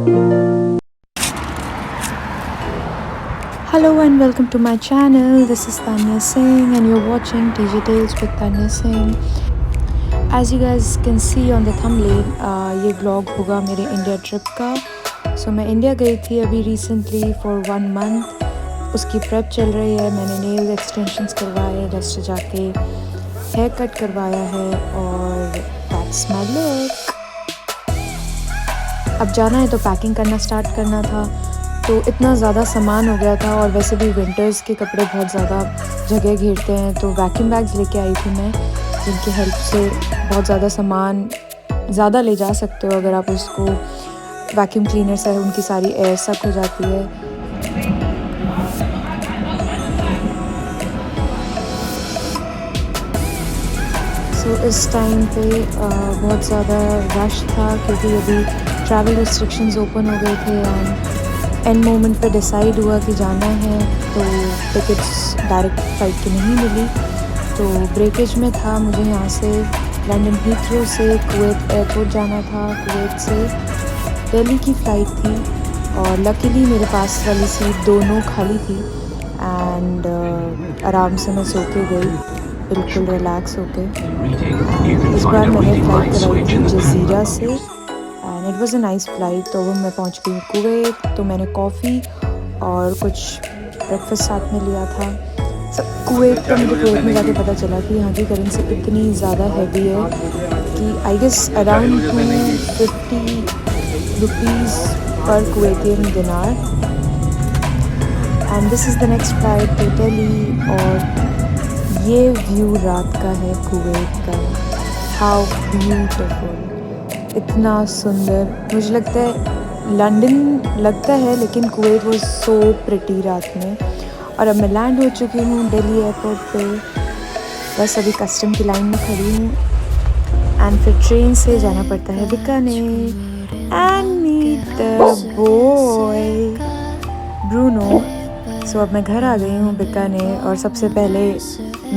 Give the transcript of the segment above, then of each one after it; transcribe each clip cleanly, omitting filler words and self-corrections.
Hello and welcome to my channel. This is Tanya Singh and you're watching TJ Tales with Tanya Singh. As you guys can see on the thumbnail, ये vlog होगा मेरे India trip का. So मैं India गई थी अभी recently for 1 month. उसकी prep चल रही है. मैंने नेल एक्सटेंशंस करवाए, रेस्ट जाके हेयर कट करवाया है और दैट्स माय लुक. अब जाना है तो पैकिंग करना स्टार्ट करना था. तो इतना ज़्यादा सामान हो गया था और वैसे भी विंटर्स के कपड़े बहुत ज़्यादा जगह घेरते हैं. तो वैक्यूम बैग्स लेके आई थी मैं, जिनकी हेल्प से बहुत ज़्यादा सामान ज़्यादा ले जा सकते हो. अगर आप उसको वैक्यूम क्लीनर से उनकी सारी एयर सक हो जाती है. सो इस टाइम पे बहुत ज़्यादा रश था क्योंकि अभी ट्रैवल रिस्ट्रिक्शंस ओपन हो गए थे. एंड मोमेंट पे डिसाइड हुआ कि जाना है तो टिकट्स डायरेक्ट फ़्लाइट की नहीं मिली. तो ब्रेकेज में था. मुझे यहाँ से लंदन हीथ्रो से कुवैत एयरपोर्ट जाना था. कुवैत से दिल्ली की फ़्लाइट थी और लकीली मेरे पास वाली सीट दोनों खाली थी. एंड आराम से मैं सो के गई, बिल्कुल रिलैक्स होके. इस बार मैंने फ़्लाइट कराई थी जज़ीरा से and it was a nice flight. तो वो मैं पहुंच गई कुवैत. तो मैंने कॉफ़ी और कुछ ब्रेकफास्ट साथ में लिया था. कुवैत का मुझे कुवैत में जाके पता चला कि यहाँ की करेंसी इतनी ज़्यादा हैवी है कि I guess around 250 rupees per Kuwaitian dinar. And this is the next flight to Delhi. और ये व्यू रात का है कुवैत का. हाउ ब्यूटीफुल, इतना सुंदर. मुझे लगता है लंदन लगता है लेकिन कुवैत वो सो प्रिटी रात में. और अब मैं लैंड हो चुकी हूँ दिल्ली एयरपोर्ट पे. बस अभी कस्टम की लाइन में खड़ी हूँ एंड फिर ट्रेन से जाना पड़ता है Bikaner and meet the boy Bruno. So अब मैं घर आ गई हूँ बीकानेर और सबसे पहले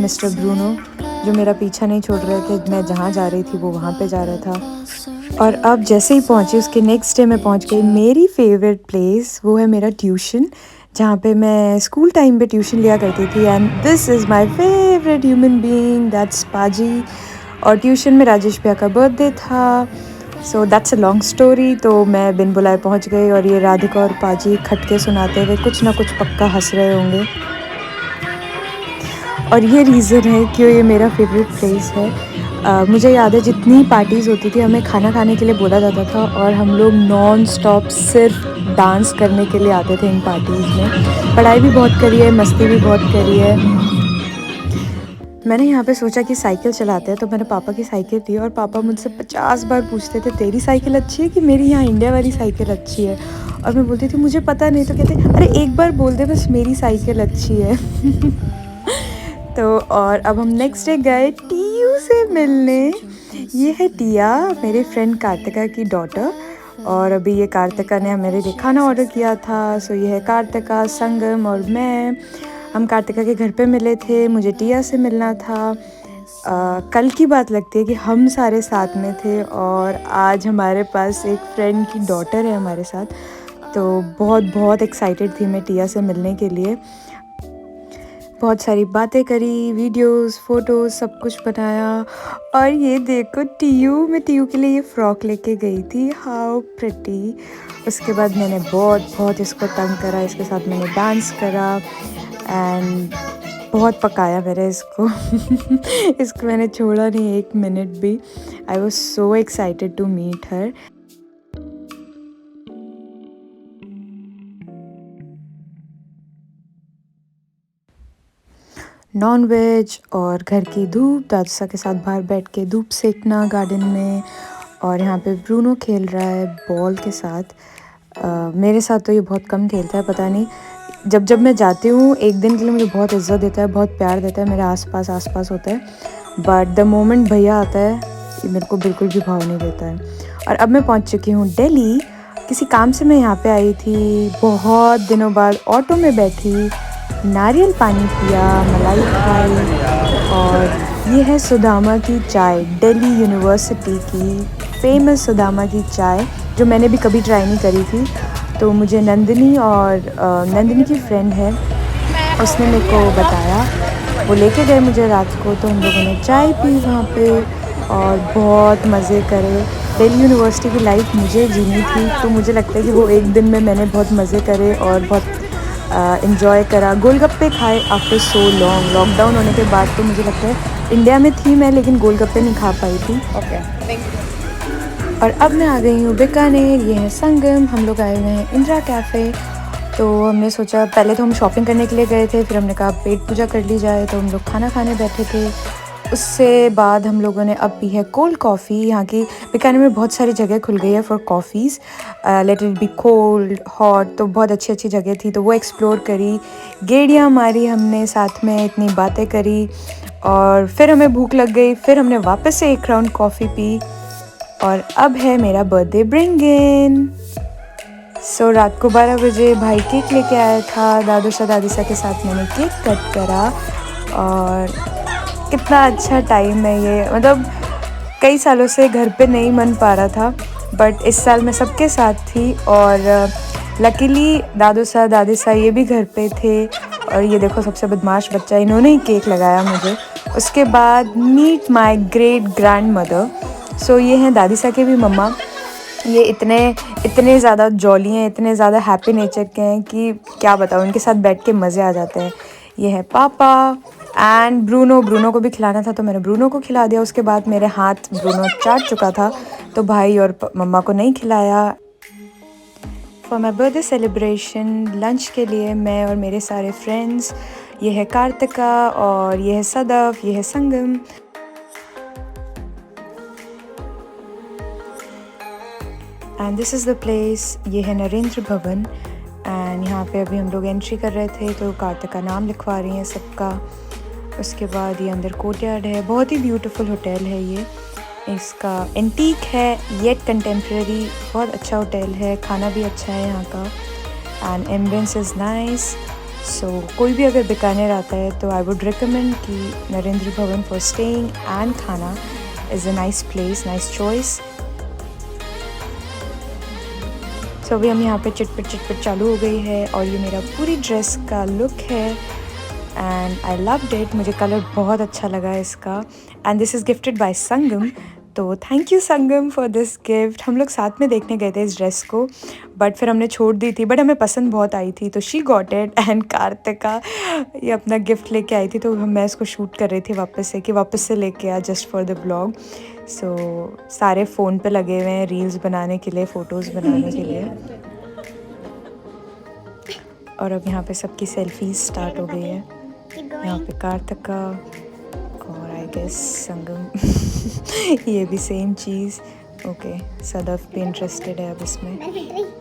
मिस्टर ब्रूनो जो मेरा पीछा नहीं छोड़ रहे थे. मैं जहाँ जा रही थी वो वहाँ पे जा रहा था. और अब जैसे ही पहुँची उसके नेक्स्ट डे मैं पहुँच गई मेरी फेवरेट प्लेस. वो है मेरा ट्यूशन जहाँ पे मैं स्कूल टाइम पे ट्यूशन लिया करती थी. And this is my favourite human being, that's पाजी. और ट्यूशन में राजेश भैया का बर्थडे था. So that's a long story. तो मैं बिन बुलाए पहुँच गई और ये राधिका और पाजी खटके सुनाते हुए कुछ ना कुछ पक्का हंस रहे होंगे. और ये रीज़न है कि ये मेरा फेवरेट प्लेस है. मुझे याद है जितनी पार्टीज़ होती थी हमें खाना खाने के लिए बोला जाता था और हम लोग नॉन स्टॉप सिर्फ डांस करने के लिए आते थे इन पार्टीज़ में. पढ़ाई भी बहुत करी है, मस्ती भी बहुत करी है. मैंने यहाँ पे सोचा कि साइकिल चलाते हैं तो मैंने पापा की साइकिल ली और पापा मुझसे 50 बार पूछते थे तेरी साइकिल अच्छी है कि मेरी यहाँ इंडिया वाली साइकिल अच्छी है. और मैं बोलती थी मुझे पता नहीं. तो कहते अरे एक बार बोल दे बस मेरी साइकिल अच्छी है. तो और अब हम नेक्स्ट डे गए टीयू से मिलने. ये है टिया, मेरे फ्रेंड कार्तिका की डॉटर. और अभी ये कार्तिका ने मेरे लिए खाना ऑर्डर किया था. सो ये है कार्तिका, संगम और मैं. हम कार्तिका के घर पे मिले थे. मुझे टिया से मिलना था. कल की बात लगती है कि हम सारे साथ में थे और आज हमारे पास एक फ्रेंड की डॉटर है हमारे साथ. तो बहुत बहुत एक्साइटेड थी मैं टिया से मिलने के लिए. बहुत सारी बातें करी, वीडियोस, फ़ोटोज़ सब कुछ बनाया. और ये देखो टीयू, मैं टीयू के लिए ये फ़्रॉक लेके गई थी. How pretty. उसके बाद मैंने बहुत इसको तंग करा. इसके साथ मैंने डांस करा एंड बहुत पकाया मैंने इसको. इसको मैंने छोड़ा नहीं 1 मिनट भी. I was so excited to meet her. Non veg और घर की धूप, दादसा के साथ बाहर बैठ के धूप सेकना गार्डन में. और यहाँ पे ब्रूनो खेल रहा है बॉल के साथ. मेरे साथ तो ये बहुत कम खेलता है, पता नहीं. जब मैं जाती हूँ एक दिन के लिए मुझे बहुत इज़्ज़त देता है, बहुत प्यार देता है, मेरे आसपास होता है. बट द मोमेंट भैया आता है ये मेरे को बिल्कुल भी भाव नहीं देता है. और अब मैं पहुँच चुकी हूँ दिल्ली. किसी काम से मैं यहाँ पे आई थी. बहुत दिनों बाद ऑटो में बैठी, नारियल पानी पिया, मलाई खाई. और ये है सुदामा की चाय, दिल्ली यूनिवर्सिटी की फेमस सुदामा की चाय, जो मैंने भी कभी ट्राई नहीं करी थी। तो मुझे नंदिनी और नंदिनी की फ्रेंड है, उसने मेरे को बताया, वो लेके गए मुझे रात को, तो हम लोगों ने चाय पी वहाँ पे और बहुत मज़े करे। दिल्ली यूनिवर्सिटी की लाइफ मुझे जीनी थी, तो मुझे लगता है कि वो एक दिन में मैंने बहुत मज़े करे और बहुत इन्जॉय करा। गोलगप्पे खाए आफ्टर सो लॉन्ग, लॉकडाउन होने के बाद। तो मुझे लगता है इंडिया में थी मैं, लेकिन गोलगप्पे नहीं खा पाई थी। Okay, thank you. और अब मैं आ गई हूँ बीकानेर, ये है संगम। हम लोग आए हुए हैं इंदिरा कैफ़े। तो हमने सोचा, पहले तो हम शॉपिंग करने के लिए गए थे, फिर हमने कहा पेट पूजा कर ली जाए, तो हम लोग खाना खाने बैठे थे। उससे बाद हम लोगों ने अब पी है कोल्ड कॉफ़ी। यहाँ की बीकानेर में बहुत सारी जगह खुल गई है for coffees, let it be cold hot, तो बहुत अच्छी अच्छी जगह थी, तो वो एक्सप्लोर करी, गेड़ियाँ मारी हमने साथ में, इतनी बातें करी। और फिर हमें भूख लग गई, फिर हमने वापस से एक राउंड कॉफ़ी पी। और अब है मेरा बर्थडे ब्रिंग इन। सो रात को 12 बजे भाई केक लेके आया था, दादूशा दादीसा के साथ मैंने केक कट करा। और कितना अच्छा टाइम है ये, मतलब कई सालों से घर पे नहीं मन पा रहा था, बट इस साल मैं सबके साथ थी। और लकीली दादूसा दादीसा ये भी घर पे थे। और ये देखो सबसे बदमाश बच्चा, इन्होंने ही केक लगाया मुझे। उसके बाद meet my great grandmother. So ये हैं दादीसा के भी मम्मा। ये इतने ज़्यादा जॉली हैं, इतने ज़्यादा हैप्पी नेचर के हैं कि क्या बताऊँ, इनके साथ बैठ के मज़े आ जाते हैं। ये है पापा एंड ब्रूनो को भी खिलाना था, तो मैंने ब्रूनो को खिला दिया। उसके बाद मेरे हाथ ब्रूनो चाट चुका था, तो भाई और मम्मा को नहीं खिलाया। For my birthday celebration lunch के लिए मैं और मेरे सारे फ्रेंड्स, ये है कार्तिका और ये है सदफ, ये है Sangam. And this is the place, ये है नरेंद्र भवन। एंड यहाँ पे अभी हम लोग एंट्री कर रहे थे, तो कार्तिक का नाम लिखवा रही हैं सबका। उसके बाद ये अंदर कोर्टयार्ड है, बहुत ही ब्यूटीफुल होटल है ये। इसका एंटीक है येट कंटेम्प्रेरी, बहुत अच्छा होटल है, खाना भी अच्छा है यहाँ का। And ambience is nice. So कोई भी अगर बीकानेर आता है तो आई वुड रिकमेंड कि Narendra Bhavan for staying and khana is a nice place, nice choice. So अभी हम यहाँ पे चिटपट चालू हो गई है, और ये मेरा पूरी ड्रेस का लुक है एंड आई लव्ड इट। मुझे कलर बहुत अच्छा लगा इसका। And this is gifted by Sangam, तो thank you Sangam for this gift. हम लोग साथ में देखने गए थे इस ड्रेस को, बट फिर हमने छोड़ दी थी, बट हमें पसंद बहुत आई थी, तो she got it. And Kartika ये अपना गिफ्ट लेके आई थी, तो मैं इसको शूट कर रही थी वापस से लेके आ जस्ट फॉर द ब्लॉग। सो सारे फ़ोन पे लगे हुए हैं रील्स बनाने के लिए, फ़ोटोज़ बनाने के लिए। और अब यहाँ पे सबकी सेल्फीज स्टार्ट हो गई है। यहाँ पे कार्तिका और आई गेस संगम ये भी सेम चीज़। ओके, सदफ भी इंटरेस्टेड है अब इसमें।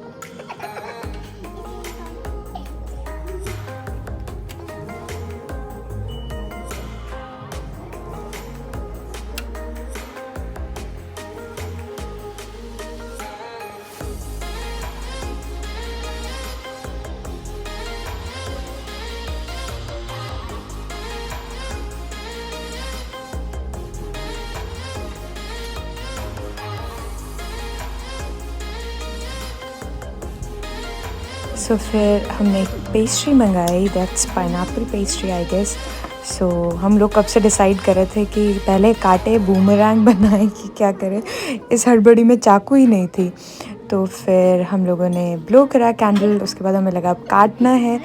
सो फिर हमने एक पेस्ट्री मंगाई, that's pineapple pastry I guess. So हम लोग कब से डिसाइड कर रहे थे कि पहले काटे बूमरैंग बनाए कि क्या करें, इस हड़बड़ी में चाकू ही नहीं थी। तो फिर हम लोगों ने ब्लो करा कैंडल, उसके बाद हमें लगा अब काटना है,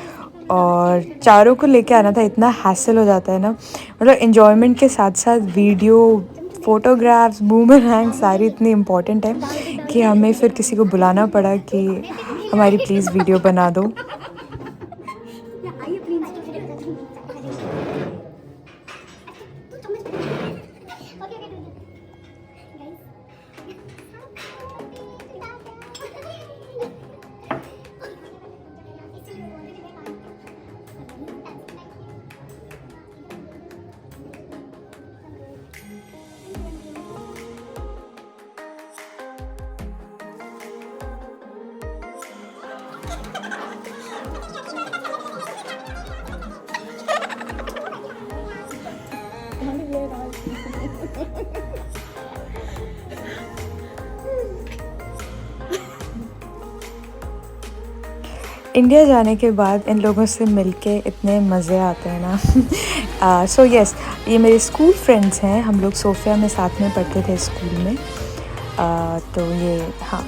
और चारों को लेके आना था, इतना हैसल हो जाता है ना। मतलब एन्जॉयमेंट के साथ साथ वीडियो, फ़ोटोग्राफ्स, बूमरैंग सारी इतनी इम्पॉर्टेंट है कि हमें फिर किसी को बुलाना पड़ा कि हमारी प्लीज़ वीडियो बना दो। इंडिया जाने के बाद इन लोगों से मिलके इतने मज़े आते हैं ना। सो यस, ये मेरे स्कूल फ्रेंड्स हैं, हम लोग सोफिया में साथ में पढ़ते थे स्कूल में। तो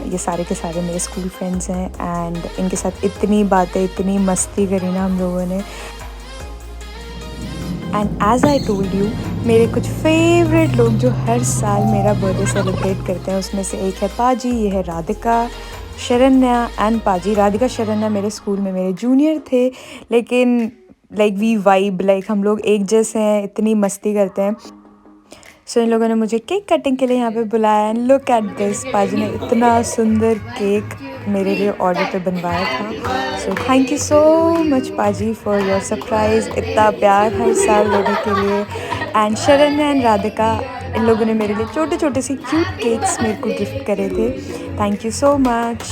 ये सारे के सारे मेरे स्कूल फ्रेंड्स हैं एंड इनके साथ इतनी बातें, इतनी मस्ती करी ना हम लोगों ने। And as I told you, मेरे कुछ फेवरेट लोग जो हर साल मेरा बर्थडे सेलिब्रेट करते हैं, उसमें से एक है पाजी, ये है राधिका, शरण्या एंड पाजी। राधिका शरण्या मेरे स्कूल में मेरे जूनियर थे, लेकिन लाइक वी वाइब, लाइक हम लोग एक जैसे हैं, इतनी मस्ती करते हैं। सो इन लोगों ने मुझे केक कटिंग के लिए यहाँ पे बुलाया एंड लुक एट दिस, पाजी ने इतना सुंदर केक मेरे लिए ऑर्डर पे बनवाया था। So thank you so much पाजी फॉर योर सरप्राइज़, इतना प्यार हर साल देने के लिए। एंड शरण्या एंड राधिका, इन लोगों ने मेरे लिए छोटे छोटे से क्यूट केक्स मेरे को गिफ्ट करे थे। Thank you so much.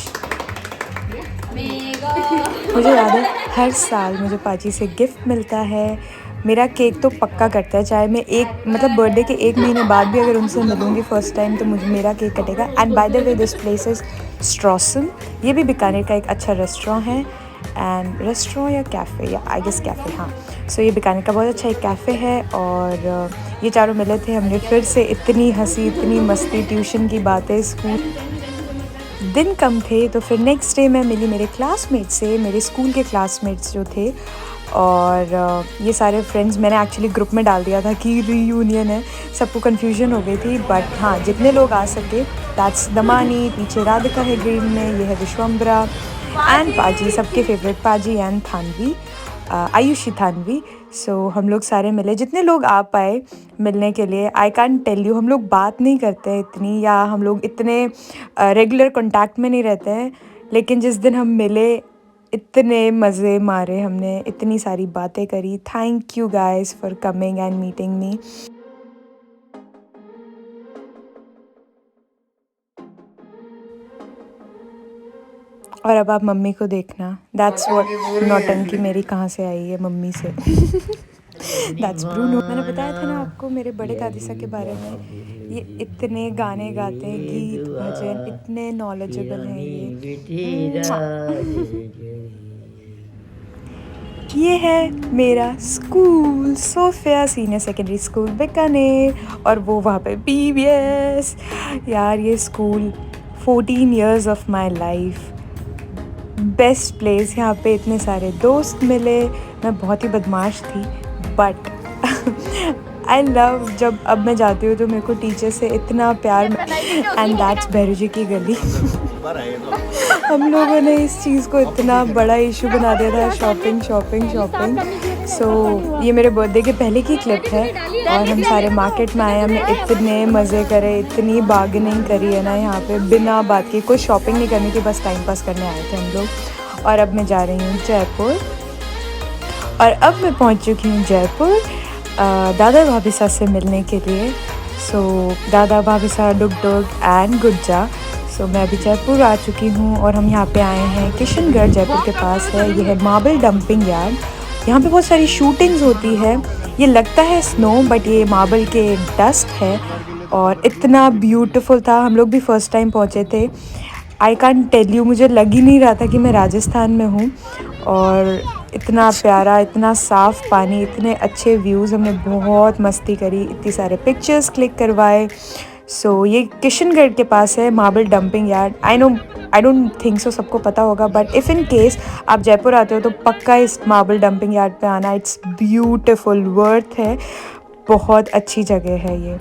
मुझे याद है हर साल मुझे पाजी से गिफ्ट मिलता है। मेरा केक तो पक्का कटता है, चाहे मैं बर्थडे के 1 महीने बाद भी अगर उनसे मिलूँगी फ़र्स्ट टाइम तो मुझे मेरा केक कटेगा। And by the way, this place is Strawson, ये भी बीकानेर का एक अच्छा रेस्टोरेंट है, एंड रेस्टोरेंट या कैफ़े, या आई गेस कैफ़े, हाँ। सो ये बीकानेर का बहुत अच्छा एक कैफ़े है, और ये चारों मिले थे, हमने फिर से इतनी हंसी, इतनी मस्ती, ट्यूशन की बातें, स्कूल दिन कम थे तो फिर नेक्स्ट डे मैं मिली मेरे क्लासमेट से, मेरे स्कूल के क्लासमेट्स जो थे, और ये सारे फ्रेंड्स मैंने एक्चुअली ग्रुप में डाल दिया था कि रीयूनियन है, सबको कन्फ्यूजन हो गई थी, बट हाँ जितने लोग आ सके। दैट्स दमानी, पीछे राधिका है ग्रीन में, ये है विश्वम्बरा एंड पाजी, सबके फेवरेट पाजी एंड थानवी, आयुषी थानवी। सो हम लोग सारे मिले, जितने लोग आ पाए मिलने के लिए। आई कांट टेल यू, हम लोग बात नहीं करते हैं इतनी, या हम लोग इतने रेगुलर कांटेक्ट में नहीं रहते हैं, लेकिन जिस दिन हम मिले इतने मज़े मारे हमने, इतनी सारी बातें करी। Thank you guys for coming and meeting me. और अब आप मम्मी को देखना, दैट्स व्हाट, नौटंकी मेरी कहाँ से आई है मम्मी से। That's Bruno. मैंने बताया था ना आपको मेरे बड़े दादी सा के बारे में, ये इतने गाने गाते हैं, गीत भजन, इतने नॉलेजेबल हैं ये है मेरा school, Sophia senior secondary school Bikaner, और वो वहाँ पे पीवीएस। यार ये school 14 years of my life, best place. यहाँ पे इतने सारे दोस्त मिले, मैं बहुत ही बदमाश थी, बट आई लव, जब अब मैं जाती हूँ तो मेरे को टीचर से इतना प्यार। एंड दैट्स भैरूजी की गली। हम लोगों ने इस चीज़ को इतना बड़ा इशू बना दिया था, शॉपिंग शॉपिंग शॉपिंग। सो ये मेरे बर्थडे के पहले की क्लिप है, और हम सारे मार्केट में आए, हमने इतने मज़े करे, इतनी बार्गेनिंग करी है ना यहाँ पे, बिना बात के। कोई शॉपिंग नहीं करनी थी, बस टाइम पास करने आए थे हम लोग। और अब मैं जा रही हूँ जयपुर, और अब मैं पहुँच चुकी हूँ जयपुर दादा भाभी साहब से मिलने के लिए। सो दादा भाभी साहब डुग एंड गुज्जा। सो मैं अभी जयपुर आ चुकी हूँ, और हम यहाँ पे आए हैं किशनगढ़, जयपुर के पास है। ये है मार्बल डंपिंग यार्ड, यहाँ पे बहुत सारी शूटिंग्स होती है। ये लगता है स्नो, बट ये मार्बल के डस्ट है, और इतना ब्यूटीफुल था। हम लोग भी फर्स्ट टाइम पहुँचे थे। आई कांट टेल यू, मुझे लग ही नहीं रहा था कि मैं राजस्थान में हूँ, और इतना प्यारा, इतना साफ़ पानी, इतने अच्छे व्यूज़, हमने बहुत मस्ती करी, इतनी सारे पिक्चर्स क्लिक करवाए। सो ये किशनगढ़ के पास है marble dumping yard. I know, I don't think so सबको पता होगा, बट इफ़ इन केस आप जयपुर आते हो तो पक्का इस मार्बल डंपिंग यार्ड पे आना। इट्स ब्यूटीफुल, वर्थ है, बहुत अच्छी जगह है ये।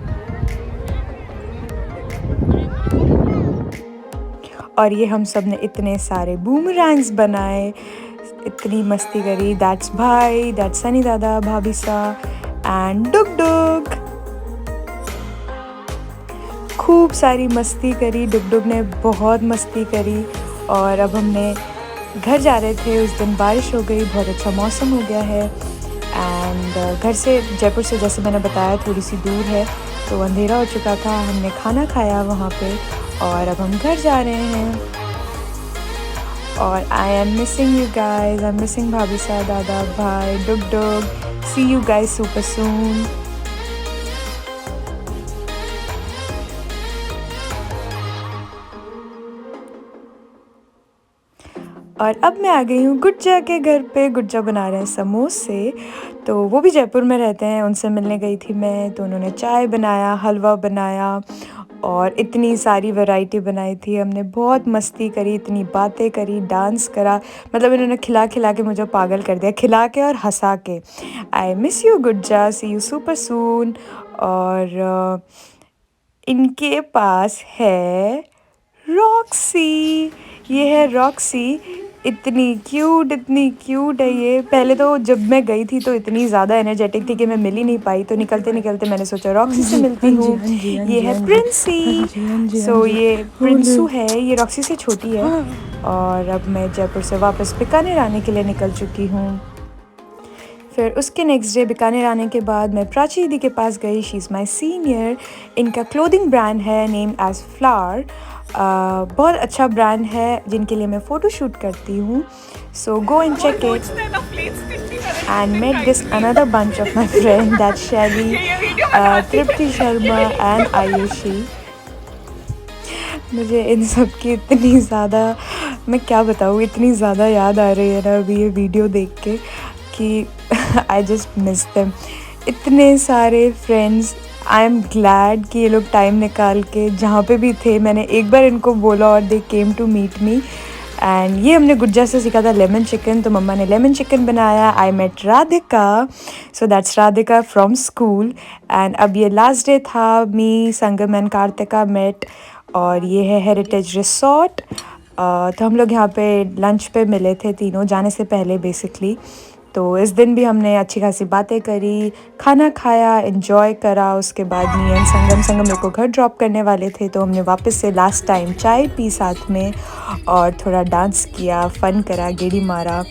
और ये हम सब ने इतने सारे बूमरैंग्स बनाए, इतनी मस्ती करी। दैट्स भाई, दैट्स सनी दादा, भाभी सा एंड डुग डुग। खूब सारी मस्ती करी, डुग डुग ने बहुत मस्ती करी। और अब हमने घर जा रहे थे, उस दिन बारिश हो गई, बहुत अच्छा मौसम हो गया है। एंड घर से, जयपुर से जैसे मैंने बताया थोड़ी सी दूर है, तो अंधेरा हो चुका था। हमने खाना खाया वहाँ पे, और अब हम घर जा रहे हैं। और I am missing you guys, I am missing भाभी सा, दादा, भाई, डुग डुग। सी यू गाइज सुपर सून। और अब मैं आ गई हूँ गुज्जा के घर पे। गुज्जा बना रहे हैं समोसे, तो वो भी जयपुर में रहते हैं, उनसे मिलने गई थी मैं। तो उन्होंने चाय बनाया, हलवा बनाया और इतनी सारी वैरायटी बनाई थी। हमने बहुत मस्ती करी, इतनी बातें करी, डांस करा। मतलब इन्होंने खिला खिला के मुझे पागल कर दिया, खिला के और हंसा के। I miss you Gujja, see you super soon. और इनके पास है रॉक्सी। ये है रॉक्सी, इतनी क्यूट है ये। पहले तो जब मैं गई थी तो इतनी ज़्यादा एनर्जेटिक थी कि मैं मिल ही नहीं पाई, तो निकलते निकलते मैंने सोचा रॉक्सी से मिलती हूँ। ये है प्रिंसी। सो ये प्रिंसू है, ये रॉक्सी से छोटी है। और अब मैं जयपुर से वापस बीकानेर आने के लिए निकल चुकी हूँ। फिर उसके नेक्स्ट डे बीकानेर आने के बाद मैं प्राची दीदी के पास गई। She is my senior. इनका क्लोथिंग ब्रांड है नेम एज फ्लावर। बहुत अच्छा ब्रांड है जिनके लिए मैं फ़ोटो शूट करती हूँ। So go and check it and met this another bunch of my friend that Shaily, Tripti Sharma and Ayushi. मुझे इन सब की इतनी ज़्यादा, मैं क्या बताऊँ, इतनी ज़्यादा याद आ रही है ना अभी ये वीडियो देख के कि आई जस्ट मिस देम। इतने सारे फ्रेंड्स, आई एम ग्लैड कि ये लोग टाइम निकाल के जहाँ पे भी थे, मैंने एक बार इनको बोला और they came to meet me. And ये हमने गुज्जा से सीखा था लेमन चिकन, तो मम्मा ने लेमन चिकन बनाया। I met Radhika, so that's Radhika from school. And अब ये लास्ट डे था, me, Sangam and Kartika met. और ये है हेरिटेज रिसोर्ट। तो हम लोग यहाँ पे लंच पे मिले थे तीनों, जाने से पहले बेसिकली। तो इस दिन भी हमने अच्छी खासी बातें करी, खाना खाया, एंजॉय करा। उसके बाद मी एंड संगम मेरे को घर ड्रॉप करने वाले थे, तो हमने वापस से लास्ट टाइम चाय पी साथ में और थोड़ा डांस किया, फ़न करा, गेड़ी मारा।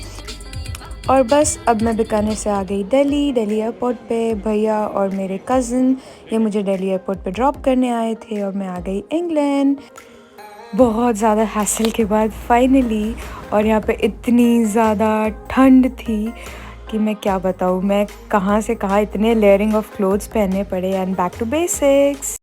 और बस अब मैं बीकानेर से आ गई दिल्ली एयरपोर्ट पे। भैया और मेरे कज़न ये मुझे दिल्ली एयरपोर्ट पे ड्रॉप करने आए थे और मैं आ गई इंग्लैंड बहुत ज़्यादा हैसल के बाद फाइनली। और यहाँ पे इतनी ज़्यादा ठंड थी कि मैं क्या बताऊँ, मैं कहाँ से कहाँ इतने लेयरिंग ऑफ क्लोथ्स पहनने पड़े। And back to basics.